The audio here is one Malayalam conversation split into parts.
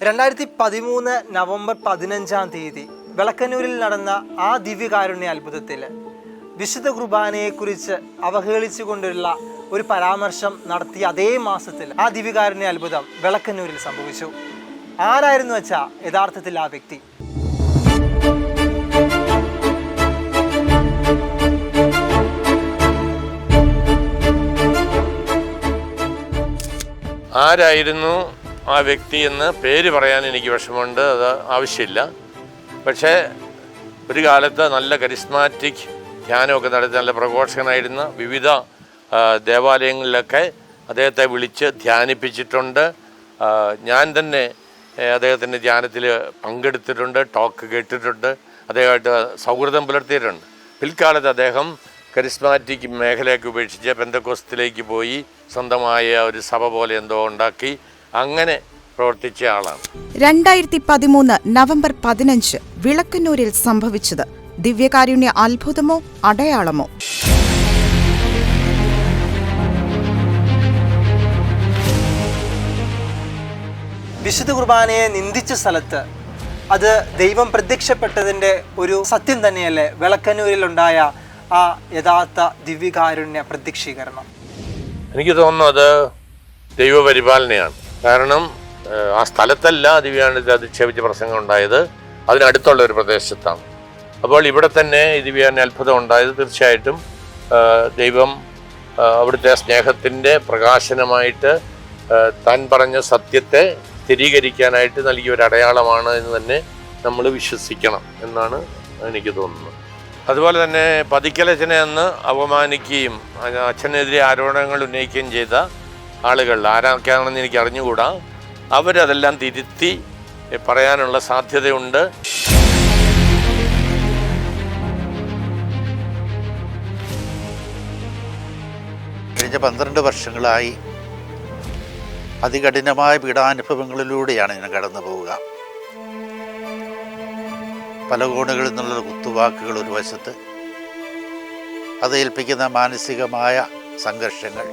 2013 നവംബർ 15 വിളക്കന്നൂരിൽ നടന്ന ആ ദിവ്യകാരുണ്യ അത്ഭുതത്തിൽ വിശുദ്ധ കുർബാനയെക്കുറിച്ച് അവഹേളിച്ചുകൊണ്ടുള്ള ഒരു പരാമർശം നടത്തിയ അതേ മാസത്തിൽ ആ ദിവ്യകാരുണ്യ അത്ഭുതം വിളക്കന്നൂരിൽ സംഭവിച്ചു. ആരായിരുന്നു വെച്ചാൽ യഥാർത്ഥത്തിൽ ആ വ്യക്തി? ആരായിരുന്നു ആ വ്യക്തി എന്ന് പേര് പറയാൻ എനിക്ക് വിഷമമുണ്ട്, അത് ആവശ്യമില്ല. പക്ഷേ ഒരു കാലത്ത് നല്ല കരിസ്മാറ്റിക് ധ്യാനമൊക്കെ നടത്തി നല്ല പ്രഘോഷകനായിരുന്ന വിവിധ ദേവാലയങ്ങളിലൊക്കെ അദ്ദേഹത്തെ വിളിച്ച് ധ്യാനിപ്പിച്ചിട്ടുണ്ട്. ഞാൻ തന്നെ അദ്ദേഹത്തിൻ്റെ ധ്യാനത്തിൽ പങ്കെടുത്തിട്ടുണ്ട്, ടോക്ക് കേട്ടിട്ടുണ്ട്, അദ്ദേഹമായിട്ട് സൗഹൃദം പുലർത്തിയിട്ടുണ്ട്. പിൽക്കാലത്ത് അദ്ദേഹം കരിസ്മാറ്റിക് മേഖലയൊക്കെ ഉപേക്ഷിച്ച് പെന്തക്കോസ്തിലേക്ക് പോയി സ്വന്തമായ ഒരു സഭ പോലെ എന്തോ ഉണ്ടാക്കി അങ്ങനെ പ്രവർത്തിച്ച ആളാണ്. 2013 നവംബർ 15 വിളക്കന്നൂരിൽ സംഭവിച്ചത് ദിവ്യകാരുണ്യ അത്ഭുതമോ അടയാളമോ? വിശുദ്ധ കുർബാനയെ നിന്ദിച്ച സ്ഥലത്ത് അത് ദൈവം പ്രത്യക്ഷപ്പെട്ടതിൻ്റെ ഒരു സത്യം തന്നെയല്ലേ വിളക്കന്നൂരിലുണ്ടായ ആ യഥാർത്ഥ ദിവ്യകാരുണ്യ പ്രത്യക്ഷീകരണം? എനിക്ക് തോന്നുന്നു അത് ദൈവപരിപാലനയാണ്. കാരണം ആ സ്ഥലത്തല്ല ദിവ്യാനത്തിൽ അധിക്ഷേപിച്ച പ്രസംഗം ഉണ്ടായത്, അതിനടുത്തുള്ള ഒരു പ്രദേശത്താണ്. അപ്പോൾ ഇവിടെ തന്നെ ദിവ്യാന അത്ഭുതം ഉണ്ടായത് തീർച്ചയായിട്ടും ദൈവം അവിടുത്തെ സ്നേഹത്തിൻ്റെ പ്രകാശനമായിട്ട് താൻ പറഞ്ഞ സത്യത്തെ സ്ഥിരീകരിക്കാനായിട്ട് നൽകിയ ഒരു അടയാളമാണ് എന്ന് തന്നെ നമ്മൾ വിശ്വസിക്കണം എന്നാണ് എനിക്ക് തോന്നുന്നത്. അതുപോലെ തന്നെ പതിക്കലച്ഛനെ അന്ന് അവമാനിക്കുകയും അച്ഛനെതിരെ ആരോപണങ്ങൾ ഉന്നയിക്കുകയും ചെയ്ത ആളുകൾ ആരൊക്കെയാണെന്ന് എനിക്ക് അറിഞ്ഞുകൂടാ. അവരതെല്ലാം തിരുത്തി പറയാനുള്ള സാധ്യതയുണ്ട്. കഴിഞ്ഞ 12 വർഷങ്ങളായി അതികഠിനമായ പീഡാനുഭവങ്ങളിലൂടെയാണ് ഞാൻ കടന്നു പോവുക. പല കോണുകളിൽ നിന്നുള്ള കുത്തുവാക്കുകൾ ഒരു വശത്ത്, അത് ഏൽപ്പിക്കുന്ന മാനസികമായ സംഘർഷങ്ങൾ,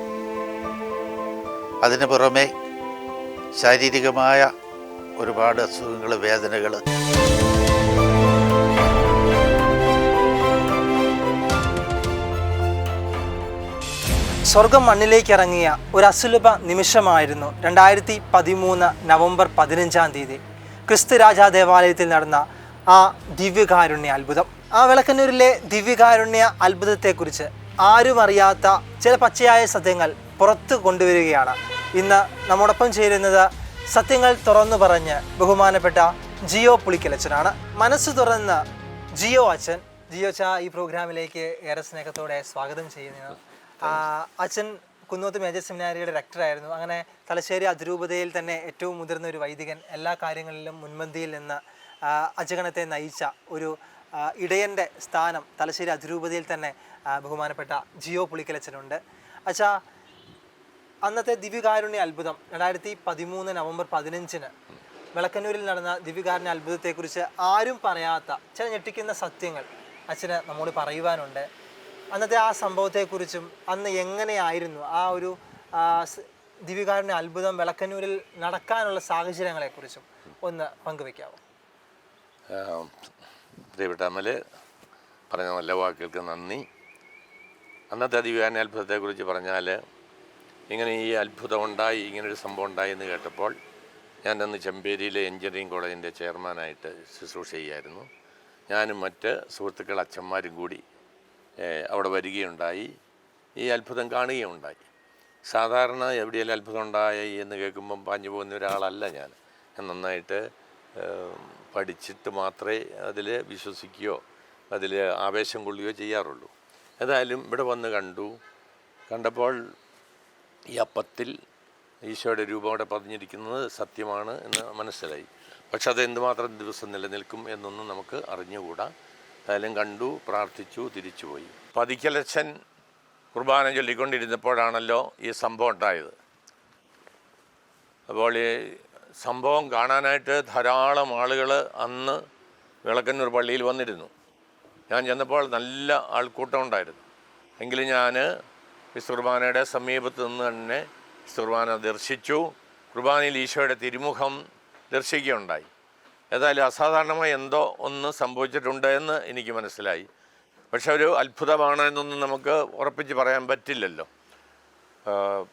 അതിന് പുറമെ ശാരീരികമായ ഒരുപാട് അസുഖങ്ങൾ, വേദനകൾ. സ്വർഗം മണ്ണിലേക്ക് ഇറങ്ങിയ ഒരു അസുലഭ നിമിഷമായിരുന്നു 2013 നവംബർ 15 ക്രിസ്തു രാജാ ദേവാലയത്തിൽ നടന്ന ആ ദിവ്യകാരുണ്യ അത്ഭുതം. ആ വിളക്കന്നൂരിലെ ദിവ്യകാരുണ്യ അത്ഭുതത്തെക്കുറിച്ച് ആരും അറിയാത്ത ചില പച്ചയായ സത്യങ്ങൾ പുറത്തു കൊണ്ടുവരികയാണ്. ഇന്ന് നമ്മോടൊപ്പം ചേരുന്നത് സത്യങ്ങൾ തുറന്നു പറഞ്ഞ് ബഹുമാനപ്പെട്ട ജിയോ പുളിക്കലച്ചനാണ്. മനസ്സ് തുറന്ന് ജിയോ അച്ഛൻ. ജിയോ അച്ഛാ, ഈ പ്രോഗ്രാമിലേക്ക് ഏറെ സ്നേഹത്തോടെ സ്വാഗതം ചെയ്യുന്നു. അച്ഛൻ കുന്നോത്ത് മേജർ സെമിനാരിയുടെ റെക്ടറായിരുന്നു. അങ്ങനെ തലശ്ശേരി അതിരൂപതയിൽ തന്നെ ഏറ്റവും മുതിർന്ന ഒരു വൈദികൻ, എല്ലാ കാര്യങ്ങളിലും മുൻപന്തിയിൽ നിന്ന് അജഗണത്തെ നയിച്ച ഒരു ഇടയൻ്റെ സ്ഥാനം തലശ്ശേരി അതിരൂപതയിൽ തന്നെ ബഹുമാനപ്പെട്ട ജിയോ പുളിക്കലച്ചനുണ്ട്. അച്ഛാ, അന്നത്തെ ദിവ്യകാരുണ്യ അത്ഭുതം 2013 നവംബർ 15 വിളക്കന്നൂരിൽ നടന്ന ദിവ്യകാരുണ്യ അത്ഭുതത്തെക്കുറിച്ച് ആരും പറയാത്ത ചില ഞെട്ടിക്കുന്ന സത്യങ്ങൾ അച്ഛന് നമ്മോട് പറയുവാനുണ്ട്. അന്നത്തെ ആ സംഭവത്തെക്കുറിച്ചും അന്ന് എങ്ങനെയായിരുന്നു ആ ഒരു ദിവ്യകാരുണ്യ അത്ഭുതം വിളക്കന്നൂരിൽ നടക്കാനുള്ള സാഹചര്യങ്ങളെക്കുറിച്ചും ഒന്ന് പങ്കുവെക്കാമോ? പ്രിയപ്പെട്ട അമൽ, പറഞ്ഞ നല്ല വാക്കുകൾക്ക് നന്ദി. അന്നത്തെ ദിവ്യകാരുണ്യ അത്ഭുതത്തെക്കുറിച്ച് പറഞ്ഞാൽ, ഇങ്ങനെ ഈ അത്ഭുതം ഉണ്ടായി, ഇങ്ങനൊരു സംഭവം ഉണ്ടായി എന്ന് കേട്ടപ്പോൾ ഞാൻ അന്ന് ചെമ്പേരിയിലെ എഞ്ചിനീയറിംഗ് കോളേജിൻ്റെ ചെയർമാനായിട്ട് ശുശ്രൂഷ ചെയ്യായിരുന്നു. ഞാനും മറ്റ് സുഹൃത്തുക്കൾ അച്ഛന്മാരും കൂടി അവിടെ വരികയുണ്ടായി. ഈ അത്ഭുതം കാണുകയുണ്ടായി. സാധാരണ എവിടെയെല്ലാം അത്ഭുതം ഉണ്ടായി എന്ന് കേൾക്കുമ്പം പാഞ്ഞു പോകുന്ന ഒരാളല്ല ഞാൻ. നന്നായിട്ട് പഠിച്ചിട്ട് മാത്രമേ അതിൽ വിശ്വസിക്കുകയോ അതിൽ ആവേശം കൊള്ളുകയോ ചെയ്യാറുള്ളൂ. ഏതായാലും ഇവിടെ വന്ന് കണ്ടപ്പോൾ ഈ അപ്പത്തിൽ ഈശോയുടെ രൂപം അവിടെ പതിഞ്ഞിരിക്കുന്നത് സത്യമാണ് എന്ന് മനസ്സിലായി. പക്ഷെ അത് എന്തുമാത്രം ദിവസം നിലനിൽക്കും എന്നൊന്നും നമുക്ക് അറിഞ്ഞുകൂടാ. ഏതായാലും കണ്ടു, പ്രാർത്ഥിച്ചു, തിരിച്ചുപോയി. പതിക്കലച്ഛൻ കുർബാന ചൊല്ലിക്കൊണ്ടിരുന്നപ്പോഴാണല്ലോ ഈ സംഭവം ഉണ്ടായത്. അപ്പോൾ ഈ സംഭവം കാണാനായിട്ട് ധാരാളം ആളുകൾ അന്ന് വിളക്കന്നൂർ പള്ളിയിൽ വന്നിരുന്നു. ഞാൻ ചെന്നപ്പോൾ നല്ല ആൾക്കൂട്ടം ഉണ്ടായിരുന്നു. എങ്കിലും ഞാൻ വിശുദ്ധ കുർബാനയുടെ സമീപത്ത് നിന്ന് തന്നെ വിശുദ്ധ കുർബാന ദർശിച്ചു. കുർബാനയിൽ ഈശോയുടെ തിരുമുഖം ദർശിക്കുകയുണ്ടായി. ഏതായാലും അസാധാരണമായി എന്തോ ഒന്ന് സംഭവിച്ചിട്ടുണ്ട് എന്ന് എനിക്ക് മനസ്സിലായി. പക്ഷെ ഒരു അത്ഭുതമാണ് എന്നൊന്നും നമുക്ക് ഉറപ്പിച്ച് പറയാൻ പറ്റില്ലല്ലോ.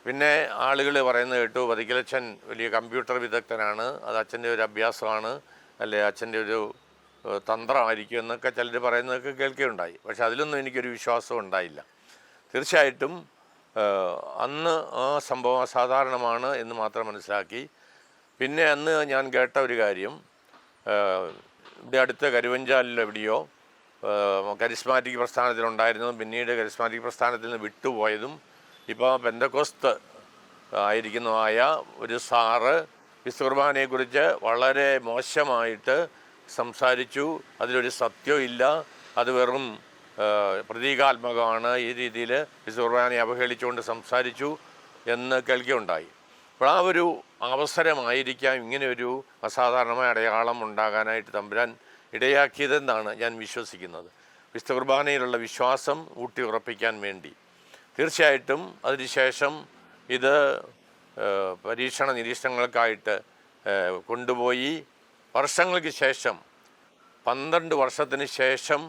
പിന്നെ ആളുകൾ പറയുന്നത് കേട്ടു, പതിക്കലച്ഛൻ വലിയ കമ്പ്യൂട്ടർ വിദഗ്ധനാണ്, അത് അച്ഛൻ്റെ ഒരു അഭ്യാസമാണ്, അല്ലെ അച്ഛൻ്റെ ഒരു തന്ത്രമായിരിക്കും എന്നൊക്കെ ചിലർ പറയുന്നതൊക്കെ കേൾക്കുകയുണ്ടായി. പക്ഷെ അതിലൊന്നും എനിക്കൊരു വിശ്വാസം ഉണ്ടായില്ല. തീർച്ചയായിട്ടും അന്ന് ആ സംഭവം അസാധാരണമാണ് എന്ന് മാത്രം മനസ്സിലാക്കി. പിന്നെ അന്ന് ഞാൻ കേട്ട ഒരു കാര്യം, ഇവിടെ അടുത്ത് കരുവഞ്ചാലിൽ എവിടെയോ കരിസ്മാറ്റിക് പ്രസ്ഥാനത്തിലുണ്ടായിരുന്നതും പിന്നീട് കരിസ്മാറ്റിക് പ്രസ്ഥാനത്തിൽ നിന്ന് വിട്ടുപോയതും ഇപ്പോൾ പെന്തക്കോസ്ത് ആയിരിക്കുന്നതായ ഒരു സാറ് വിശുദ്ധ കുർബാനയെക്കുറിച്ച് വളരെ മോശമായിട്ട് സംസാരിച്ചു. അതിലൊരു സത്യവും ഇല്ല, അത് വെറും പ്രതീകാത്മകമാണ്, ഈ രീതിയിൽ വിശുദ്ധ കുർബാനയെ അവഹേളിച്ചുകൊണ്ട് സംസാരിച്ചു എന്ന് കേൾക്കുകയുണ്ടായി. അപ്പോൾ ആ ഒരു അവസരമായിരിക്കാം ഇങ്ങനെയൊരു അസാധാരണമായ അടയാളം ഉണ്ടാകാനായിട്ട് തമ്പുരാൻ ഇടയാക്കിയതെന്നാണ് ഞാൻ വിശ്വസിക്കുന്നത്. വിശുദ്ധ കുർബാനയിലുള്ള വിശ്വാസം ഊട്ടി ഉറപ്പിക്കാൻ വേണ്ടി. തീർച്ചയായിട്ടും അതിനുശേഷം ഇത് പരീക്ഷണ നിരീക്ഷണങ്ങൾക്കായിട്ട് കൊണ്ടുപോയി വർഷങ്ങൾക്ക് ശേഷം 12 വർഷത്തിന് ശേഷം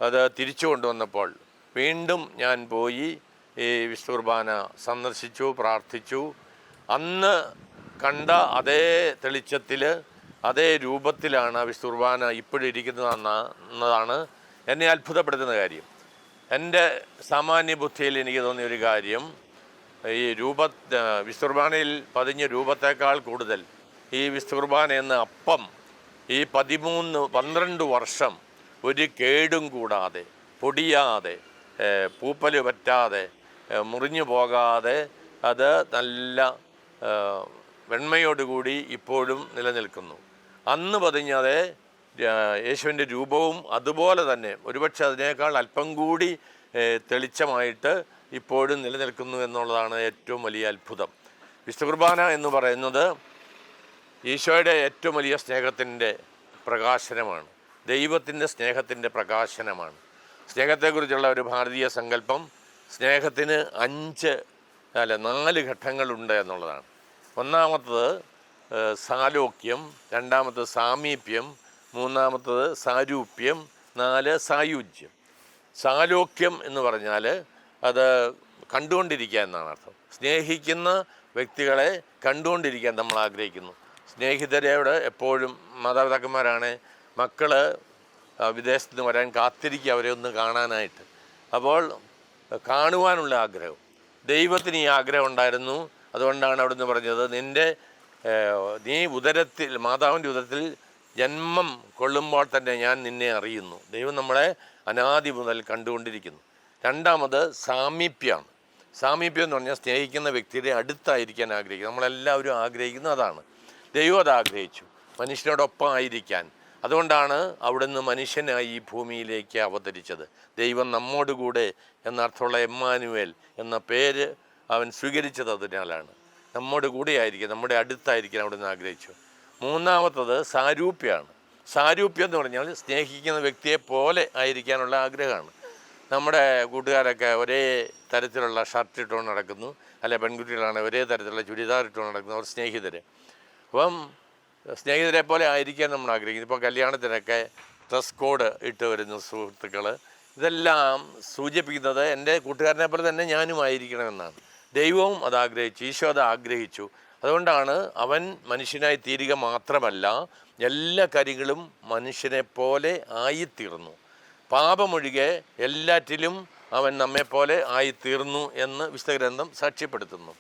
അത് തിരിച്ചു കൊണ്ടുവന്നപ്പോൾ വീണ്ടും ഞാൻ പോയി ഈ വിശുദ്ധ കുർബാന സന്ദർശിച്ചു, പ്രാർത്ഥിച്ചു. അന്ന് കണ്ട അതേ തെളിച്ചത്തിൽ അതേ രൂപത്തിലാണ് വിശുദ്ധ കുർബാന ഇപ്പോഴും ഇരിക്കുന്നതെന്നതാണ് എന്നെ അത്ഭുതപ്പെടുത്തുന്ന കാര്യം. എൻ്റെ സാമാന്യ ബുദ്ധിയിൽ എനിക്ക് തോന്നിയ ഒരു കാര്യം, ഈ വിശുദ്ധ കുർബാനയിൽ പതിഞ്ഞ രൂപത്തേക്കാൾ കൂടുതൽ ഈ വിശുദ്ധ കുർബാന എന്ന അപ്പം ഈ 12 വർഷം ഒരു കേടും കൂടാതെ, പൊടിയാതെ, പൂപ്പൽ പറ്റാതെ, മുറിഞ്ഞു പോകാതെ അത് നല്ല വെണ്മയോടുകൂടി ഇപ്പോഴും നിലനിൽക്കുന്നു. അന്ന് പതിഞ്ഞത് യേശുവിൻ്റെ രൂപവും അതുപോലെ തന്നെ ഒരുപക്ഷെ അതിനേക്കാൾ അല്പം കൂടി തെളിച്ചമായിട്ട് ഇപ്പോഴും നിലനിൽക്കുന്നു എന്നുള്ളതാണ് ഏറ്റവും വലിയ അത്ഭുതം. വിശുദ്ധ കുർബാന എന്ന് പറയുന്നത് ഈശോയുടെ ഏറ്റവും വലിയ സ്നേഹത്തിൻ്റെ പ്രകാശനമാണ്, ദൈവത്തിൻ്റെ സ്നേഹത്തിൻ്റെ പ്രകാശനമാണ്. സ്നേഹത്തെക്കുറിച്ചുള്ള ഒരു ഭാരതീയ സങ്കല്പം സ്നേഹത്തിന് 4 ഘട്ടങ്ങളുണ്ട് എന്നുള്ളതാണ്. ഒന്നാമത്തത് സാലോക്യം, രണ്ടാമത്തത് സാമീപ്യം, മൂന്നാമത്തത് സാരൂപ്യം, 4 സായുജ്യം. സാലോക്യം എന്ന് പറഞ്ഞാൽ അത് കണ്ടുകൊണ്ടിരിക്കുക എന്നാണ് അർത്ഥം. സ്നേഹിക്കുന്ന വ്യക്തികളെ കണ്ടുകൊണ്ടിരിക്കാൻ നമ്മൾ ആഗ്രഹിക്കുന്നു. സ്നേഹിതരോട് എപ്പോഴും മാതാപിതാക്കന്മാരാണ് മക്കൾ വിദേശത്ത് നിന്ന് വരാൻ കാത്തിരിക്കുക അവരെ ഒന്ന് കാണാനായിട്ട്. അപ്പോൾ കാണുവാനുള്ള ആഗ്രഹം, ദൈവത്തിന് ഈ ആഗ്രഹം ഉണ്ടായിരുന്നു. അതുകൊണ്ടാണ് അവിടുന്ന് പറഞ്ഞത്, നീ ഉദരത്തിൽ, മാതാവിൻ്റെ ഉദരത്തിൽ ജന്മം കൊള്ളുമ്പോൾ തന്നെ ഞാൻ നിന്നെ അറിയുന്നു. ദൈവം നമ്മളെ അനാദി മുതൽ കണ്ടുകൊണ്ടിരിക്കുന്നു. രണ്ടാമത് സാമീപ്യമാണ്. സാമീപ്യം എന്ന് പറഞ്ഞാൽ സ്നേഹിക്കുന്ന വ്യക്തിയുടെ അടുത്തായിരിക്കാൻ ആഗ്രഹിക്കുന്നു. നമ്മളെല്ലാവരും ആഗ്രഹിക്കുന്നത് അതാണ്. ദൈവം അത് ആഗ്രഹിച്ചു, മനുഷ്യനോടൊപ്പം ആയിരിക്കാൻ. അതുകൊണ്ടാണ് അവിടുന്ന് മനുഷ്യനായി ഈ ഭൂമിയിലേക്ക് അവതരിച്ചത്. ദൈവം നമ്മോടുകൂടെ എന്നർത്ഥമുള്ള എമ്മാനുവേൽ എന്ന പേര് അവൻ സ്വീകരിച്ചത് അതിനാലാണ്. നമ്മോട് കൂടെ ആയിരിക്കും, നമ്മുടെ അടുത്തായിരിക്കാൻ അവിടുന്ന് ആഗ്രഹിച്ചു. മൂന്നാമത്തത് സാരൂപ്യമാണ്. സാരൂപ്യം എന്ന് പറഞ്ഞാൽ സ്നേഹിക്കുന്ന വ്യക്തിയെ പോലെ ആയിരിക്കാനുള്ള ആഗ്രഹമാണ്. നമ്മുടെ കൂട്ടുകാരൊക്കെ ഒരേ തരത്തിലുള്ള ഷർട്ട് ഇട്ടുകൊണ്ട് നടക്കുന്നു, അല്ലെ പെൺകുട്ടികളാണ് ഒരേ തരത്തിലുള്ള ചുരിദാർ ഇട്ടുകൊണ്ട് നടക്കുന്നു, അവർ സ്നേഹിതർ. അപ്പം സ്നേഹിതരെ പോലെ ആയിരിക്കാൻ നമ്മൾ ആഗ്രഹിക്കുന്നു. ഇപ്പോൾ കല്യാണത്തിനൊക്കെ ഡ്രസ് കോഡ് ഇട്ട് വരുന്ന സുഹൃത്തുക്കൾ, ഇതെല്ലാം സൂചിപ്പിക്കുന്നത് എൻ്റെ കൂട്ടുകാരനെ പോലെ തന്നെ ഞാനും ആയിരിക്കണമെന്നാണ്. ദൈവവും അത് ആഗ്രഹിച്ചു, ഈശോ അത് ആഗ്രഹിച്ചു. അതുകൊണ്ടാണ് അവൻ മനുഷ്യനായി തീരുക മാത്രമല്ല, എല്ലാ കാര്യങ്ങളും മനുഷ്യനെ പോലെ ആയിത്തീർന്നു. പാപമൊഴികെ എല്ലാറ്റിലും അവൻ നമ്മെപ്പോലെ ആയിത്തീർന്നു എന്ന് വിശുദ്ധ ഗ്രന്ഥം സാക്ഷ്യപ്പെടുത്തുന്നു.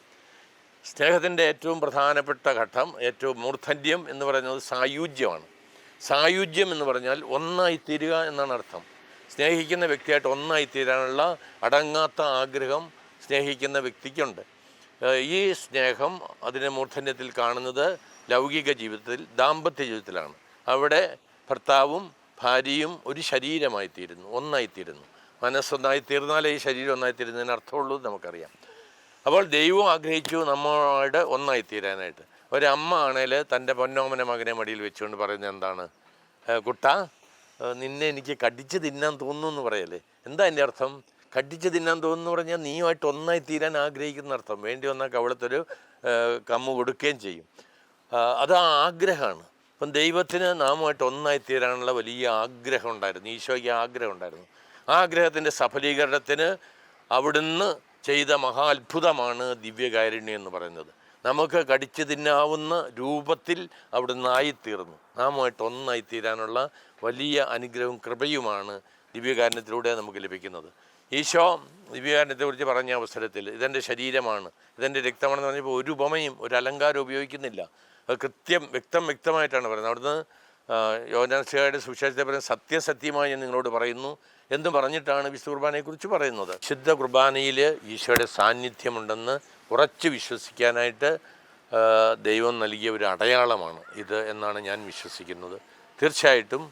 സ്നേഹത്തിൻ്റെ ഏറ്റവും പ്രധാനപ്പെട്ട ഘട്ടം, ഏറ്റവും മൂർധന്യം എന്ന് പറയുന്നത് സായുജ്യമാണ്. സായുജ്യം എന്ന് പറഞ്ഞാൽ ഒന്നായിത്തീരുക എന്നാണ് അർത്ഥം. സ്നേഹിക്കുന്ന വ്യക്തിയായിട്ട് ഒന്നായിത്തീരാനുള്ള അടങ്ങാത്ത ആഗ്രഹം സ്നേഹിക്കുന്ന വ്യക്തിക്കുണ്ട്. ഈ സ്നേഹം അതിനെ മൂർധന്യത്തിൽ കാണുന്നത് ലൗകിക ജീവിതത്തിൽ, ദാമ്പത്യ ജീവിതത്തിലാണ്. അവിടെ ഭർത്താവും ഭാര്യയും ഒരു ശരീരമായിത്തീരുന്നു, ഒന്നായിത്തീരുന്നു. മനസ്സൊന്നായിത്തീർന്നാലേ ഈ ശരീരം ഒന്നായിത്തീരുന്നതിന് അർത്ഥമുള്ളൂ നമുക്കറിയാം. അപ്പോൾ ദൈവം ആഗ്രഹിച്ചു നമ്മോട് ഒന്നായിത്തീരാനായിട്ട്. ഒരമ്മ ആണേൽ തൻ്റെ പൊന്നോമന മകനെ മടിയിൽ വെച്ചുകൊണ്ട് പറയുന്നത് എന്താണ്? കുട്ടാ, നിന്നെ എനിക്ക് കടിച്ച് തിന്നാൻ തോന്നുന്നു എന്ന് പറയല്ലേ. എന്താ എൻ്റെ അർത്ഥം? കടിച്ച് തിന്നാൻ തോന്നുന്നു പറഞ്ഞാൽ നീയുമായിട്ട് ഒന്നായി തീരാൻ ആഗ്രഹിക്കുന്ന അർത്ഥം. വേണ്ടി വന്നാൽ കവിളത്തൊരു കമ്മു കൊടുക്കുകയും ചെയ്യും. അത് ആ ആഗ്രഹമാണ്. അപ്പം ദൈവത്തിന് നാമുമായിട്ട് ഒന്നായിത്തീരാനുള്ള വലിയ ആഗ്രഹം ഉണ്ടായിരുന്നു, ഈശോയ്ക്ക് ആഗ്രഹം ഉണ്ടായിരുന്നു. ആ ആഗ്രഹത്തിൻ്റെ സഫലീകരണത്തിന് അവിടുന്ന് ചെയ്ത മഹാ അത്ഭുതമാണ് ദിവ്യകാരുണ്യം എന്ന് പറയുന്നത്. നമുക്ക് കടിച്ചു തിന്നാവുന്ന രൂപത്തിൽ അവിടുന്ന് ആയിത്തീർന്നു. നാമുമായിട്ട് ഒന്നായിത്തീരാനുള്ള വലിയ അനുഗ്രഹവും കൃപയുമാണ് ദിവ്യകാരുണ്യത്തിലൂടെ നമുക്ക് ലഭിക്കുന്നത്. ഈശോ ദിവ്യകാരുണ്യത്തെക്കുറിച്ച് പറഞ്ഞ അവസരത്തിൽ ഇതെൻ്റെ ശരീരമാണ്, ഇതെൻ്റെ രക്തമാണെന്ന് പറഞ്ഞപ്പോൾ ഒരു ഉപമയും ഒരു അലങ്കാരം ഉപയോഗിക്കുന്നില്ല. അത് വ്യക്തമായിട്ടാണ് പറയുന്നത്. അവിടുന്ന് യോഹന്നാൻ സുവിശേഷത്തെ പറയുന്നത് സത്യസത്യമായി ഞാൻ നിങ്ങളോട് പറയുന്നു എന്ന് പറഞ്ഞിട്ടാണ് വിശുദ്ധ കുർബാനയെക്കുറിച്ച് പറയുന്നത്. വിശുദ്ധ കുർബാനയിൽ ഈശോയുടെ സാന്നിധ്യമുണ്ടെന്ന് ഉറച്ചു വിശ്വസിക്കാനായിട്ട് ദൈവം നൽകിയ ഒരു അടയാളമാണ് ഇത് എന്നാണ് ഞാൻ വിശ്വസിക്കുന്നത്. തീർച്ചയായിട്ടും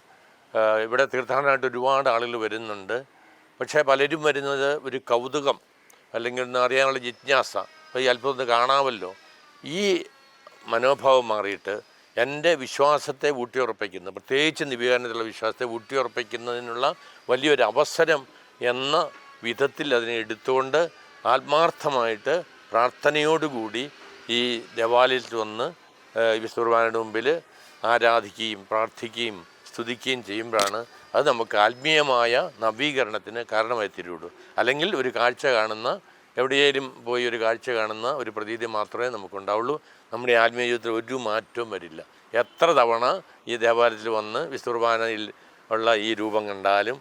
ഇവിടെ തീർത്ഥാടനമായിട്ട് ഒരുപാട് ആളുകൾ വരുന്നുണ്ട്. പക്ഷേ പലരും വരുന്നത് ഒരു കൗതുകം അല്ലെങ്കിൽ ഒന്ന് അറിയാനുള്ള ജിജ്ഞാസ, ഈ അത്ഭുതം കാണാമല്ലോ, ഈ മനോഭാവം മാറിയിട്ട് എൻ്റെ വിശ്വാസത്തെ ഊട്ടിയുറപ്പിക്കുന്ന, പ്രത്യേകിച്ച് ദിവ്യകാരുണ്യത്തിലുള്ള വിശ്വാസത്തെ ഊട്ടിയുറപ്പിക്കുന്നതിനുള്ള വലിയൊരു അവസരം എന്ന വിധത്തിൽ അതിനെ എടുത്തുകൊണ്ട് ആത്മാർത്ഥമായിട്ട് പ്രാർത്ഥനയോടുകൂടി ഈ ദേവാലയത്തിൽ വന്ന് വിശുദ്ധ കുർബാനയുടെ മുമ്പിൽ ആരാധിക്കുകയും പ്രാർത്ഥിക്കുകയും സ്തുതിക്കുകയും ചെയ്യുമ്പോഴാണ് അത് നമുക്ക് ആത്മീയമായ നവീകരണത്തിന് കാരണമായി തീരുള്ളൂ. അല്ലെങ്കിൽ ഒരു കാഴ്ച കാണുന്ന, എവിടെയെങ്കിലും പോയി ഒരു കാഴ്ച കാണുന്ന ഒരു പ്രതീതി മാത്രമേ നമുക്കുണ്ടാവുള്ളൂ. നമ്മുടെ ആത്മീയ ജീവിതത്തിൽ ഒരു മാറ്റവും വരില്ല. എത്ര തവണ ഈ ദേവാലയത്തിൽ വന്ന് വിശുദ്ധ കുർബാനയിൽ ഉള്ള ഈ രൂപം കണ്ടാലും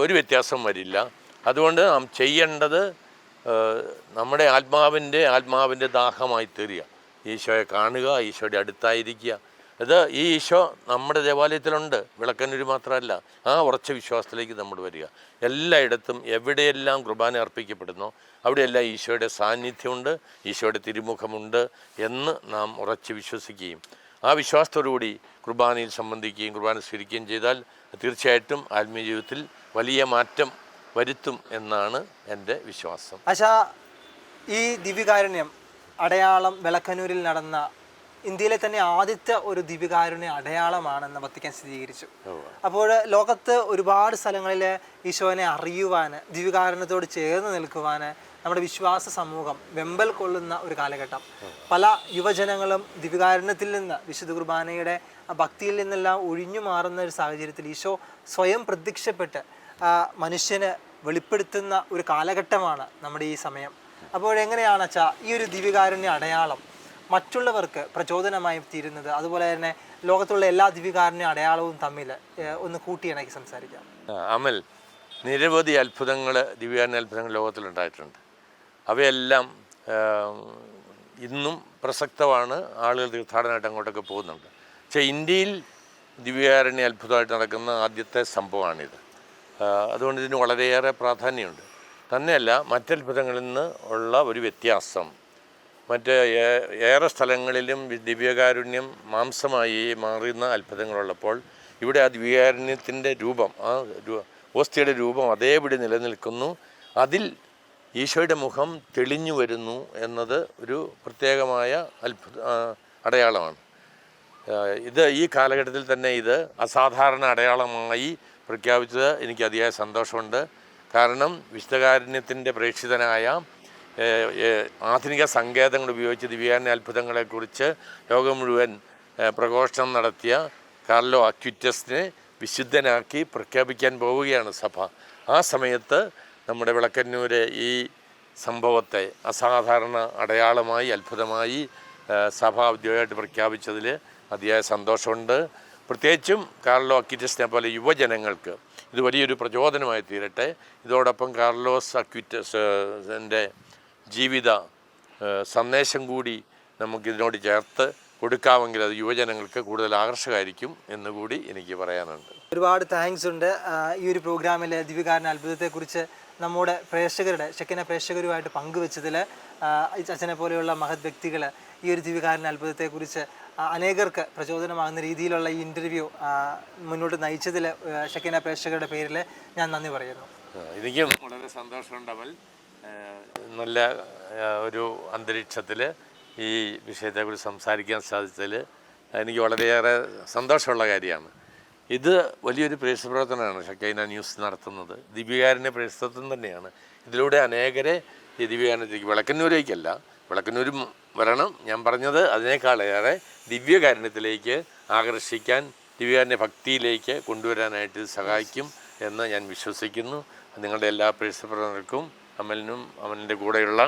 ഒരു വ്യത്യാസം വരില്ല. അതുകൊണ്ട് നാം ചെയ്യേണ്ടത് നമ്മുടെ ആത്മാവിൻ്റെ ദാഹമായി തീരുക, ഈശോയെ കാണുക, ഈശോയുടെ അടുത്തായിരിക്കുക. അത് ഈ ഈശോ നമ്മുടെ ദേവാലയത്തിലുണ്ട്, വിളക്കന്നൂർ മാത്രമല്ല. ആ ഉറച്ച വിശ്വാസത്തിലേക്ക് നമ്മൾ വരിക. എല്ലായിടത്തും എവിടെയെല്ലാം കുർബാന അർപ്പിക്കപ്പെടുന്നോ അവിടെയെല്ലാം ഈശോയുടെ സാന്നിധ്യമുണ്ട്, ഈശോയുടെ തിരുമുഖമുണ്ട് എന്ന് നാം ഉറച്ച് വിശ്വസിക്കുകയും ആ വിശ്വാസത്തോടുകൂടി കുർബാനയിൽ സംബന്ധിക്കുകയും കുർബാന സ്വീകരിക്കുകയും ചെയ്താൽ തീർച്ചയായിട്ടും ആത്മീയ ജീവിതത്തിൽ വലിയ മാറ്റം വരുത്തും എന്നാണ് എൻ്റെ വിശ്വാസം. ആശാ, ഈ ദിവ്യകാരുണ്യം അടയാളം വിളക്കന്നൂരിൽ നടന്ന ഇന്ത്യയിലെ തന്നെ ആദ്യത്തെ ഒരു ദിവ്യകാരുണ്യ അടയാളമാണെന്ന് വത്തിക്കാൻ സ്ഥിരീകരിച്ചു. അപ്പോൾ ലോകത്ത് ഒരുപാട് സ്ഥലങ്ങളിൽ ഈശോനെ അറിയുവാൻ, ദിവ്യകാരുണ്യത്തോട് ചേർന്ന് നിൽക്കുവാൻ നമ്മുടെ വിശ്വാസ സമൂഹം വെമ്പൽ കൊള്ളുന്ന ഒരു കാലഘട്ടം. പല യുവജനങ്ങളും ദിവ്യകാരുണ്യത്തിൽ നിന്ന്, വിശുദ്ധ കുർബാനയുടെ ഭക്തിയിൽ നിന്നെല്ലാം ഒഴിഞ്ഞു മാറുന്ന ഒരു സാഹചര്യത്തിൽ ഈശോ സ്വയം പ്രത്യക്ഷപ്പെട്ട് മനുഷ്യന് വെളിപ്പെടുത്തുന്ന ഒരു കാലഘട്ടമാണ് നമ്മുടെ ഈ സമയം. അപ്പോഴെങ്ങനെയാണ് അച്ഛാ ഈ ഒരു ദിവ്യകാരുണ്യ അടയാളം മറ്റുള്ളവർക്ക് പ്രചോദനമായി തീരുന്നത്? അതുപോലെ തന്നെ ലോകത്തുള്ള എല്ലാ ദിവ്യകാരുണ്യ അടയാളവും തമ്മിൽ ഒന്ന് കൂട്ടിയിണക്കി സംസാരിക്കാം. അമൽ, നിരവധി അത്ഭുതങ്ങൾ, ദിവ്യകാരുണ്യ അത്ഭുതങ്ങൾ ലോകത്തിലുണ്ടായിട്ടുണ്ട്. അവയെല്ലാം ഇന്നും പ്രസക്തമാണ്. ആളുകൾ തീർത്ഥാടനമായിട്ട് അങ്ങോട്ടൊക്കെ പോകുന്നുണ്ട്. പക്ഷേ ഇന്ത്യയിൽ ദിവ്യകാരുണ്യ അത്ഭുതമായിട്ട് നടക്കുന്ന ആദ്യത്തെ സംഭവമാണിത്. അതുകൊണ്ട് ഇതിന് വളരെയേറെ പ്രാധാന്യമുണ്ട്. തന്നെയല്ല, മറ്റത്ഭുതങ്ങളിൽ നിന്ന് ഉള്ള ഒരു വ്യത്യാസം, ഏറെ സ്ഥലങ്ങളിലും ദിവ്യകാരുണ്യം മാംസമായി മാറുന്ന അത്ഭുതങ്ങളുള്ളപ്പോൾ ഇവിടെ ആ ദിവ്യകാരുണ്യത്തിൻ്റെ രൂപം, ആ ഓസ്തിയുടെ രൂപം അതേപടി നിലനിൽക്കുന്നു. അതിൽ ഈശോയുടെ മുഖം തെളിഞ്ഞു വരുന്നു എന്നത് ഒരു പ്രത്യേകമായ അടയാളമാണ്. ഇത് ഈ കാലഘട്ടത്തിൽ തന്നെ ഇത് അസാധാരണ അടയാളമായി പ്രഖ്യാപിച്ചത് എനിക്ക് അതിയായ സന്തോഷമുണ്ട്. കാരണം വിശുദ്ധകാരുണ്യത്തിൻ്റെ പ്രേക്ഷിതനായ ആധുനിക സങ്കേതങ്ങൾ ഉപയോഗിച്ച് ദിവ്യകാരുണ്യ അത്ഭുതങ്ങളെക്കുറിച്ച് ലോകം മുഴുവൻ പ്രഘോഷണം നടത്തിയ കാർലോ അക്വിറ്റസിനെ വിശുദ്ധനാക്കി പ്രഖ്യാപിക്കാൻ പോവുകയാണ് സഭ. ആ സമയത്ത് നമ്മുടെ വിളക്കന്നൂരെ ഈ സംഭവത്തെ അസാധാരണ അടയാളമായി, അത്ഭുതമായി സഭ ഔദ്യോഗികമായിട്ട് പ്രഖ്യാപിച്ചതിൽ അതിയായ സന്തോഷമുണ്ട്. പ്രത്യേകിച്ചും കാർലോ അക്വിറ്റസിനെ പോലെ യുവജനങ്ങൾക്ക് ഇത് വലിയൊരു പ്രചോദനമായി തീരട്ടെ. ഇതോടൊപ്പം കാർലോസ് അക്വിറ്റസിൻ്റെ ജീവിത സന്ദേശം കൂടി നമുക്കിതിനോട് ചേർത്ത് കൊടുക്കാമെങ്കിൽ അത് യുവജനങ്ങൾക്ക് കൂടുതൽ ആകർഷകമായിരിക്കും എന്നുകൂടി എനിക്ക് പറയാനുണ്ട്. ഒരുപാട് താങ്ക്സ് ഉണ്ട്. ഈ ഒരു പ്രോഗ്രാമിൽ ദിവ്യകാരുണ്യ അത്ഭുതത്തെക്കുറിച്ച് നമ്മുടെ പ്രേക്ഷകരുടെ ഷെക്കിന പ്രേക്ഷകരുമായിട്ട് പങ്കുവെച്ചതിൽ അച്ഛനെ പോലെയുള്ള മഹത് വ്യക്തികൾ ഈ ഒരു ദിവ്യകാരുണ്യ അത്ഭുതത്തെക്കുറിച്ച് അനേകർക്ക് പ്രചോദനമാകുന്ന രീതിയിലുള്ള ഈ ഇൻ്റർവ്യൂ മുന്നോട്ട് നയിച്ചതിൽ ഷെക്കിന പ്രേക്ഷകരുടെ പേരിൽ ഞാൻ നന്ദി പറയുന്നു. എനിക്കും വളരെ സന്തോഷമുണ്ട് അമൽ. നല്ല ഒരു അന്തരീക്ഷത്തിൽ ഈ വിഷയത്തെക്കുറിച്ച് സംസാരിക്കാൻ സാധിച്ചതിൽ എനിക്ക് വളരെയേറെ സന്തോഷമുള്ള കാര്യമാണ്. ഇത് വലിയൊരു പ്രേക്ഷിതപ്രവർത്തനമാണ് ഷെക്കൈന ന്യൂസ് നടത്തുന്നത്. ദിവ്യകാരുണ്യ പ്രേക്ഷിതത്വം തന്നെയാണ്. ഇതിലൂടെ അനേകരെ ഈ ദിവ്യകാരുണ്യത്തിലേക്ക്, വിളക്കന്നൂരേക്കല്ല, വിളക്കന്നൂരും വരണം. ഞാൻ പറഞ്ഞത് അതിനേക്കാളേറെ ദിവ്യകാരുണ്യത്തിലേക്ക് ആകർഷിക്കാൻ, ദിവ്യകാരുണ്യ ഭക്തിയിലേക്ക് കൊണ്ടുവരാനായിട്ട് ഇത് സഹായിക്കും എന്ന് ഞാൻ വിശ്വസിക്കുന്നു. നിങ്ങളുടെ എല്ലാ പ്രവർത്തകർക്കും അമലിനും അമലിൻ്റെ കൂടെയുള്ള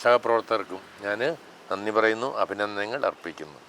സഹപ്രവർത്തകർക്കും ഞാൻ നന്ദി പറയുന്നു, അഭിനന്ദനങ്ങൾ അർപ്പിക്കുന്നു.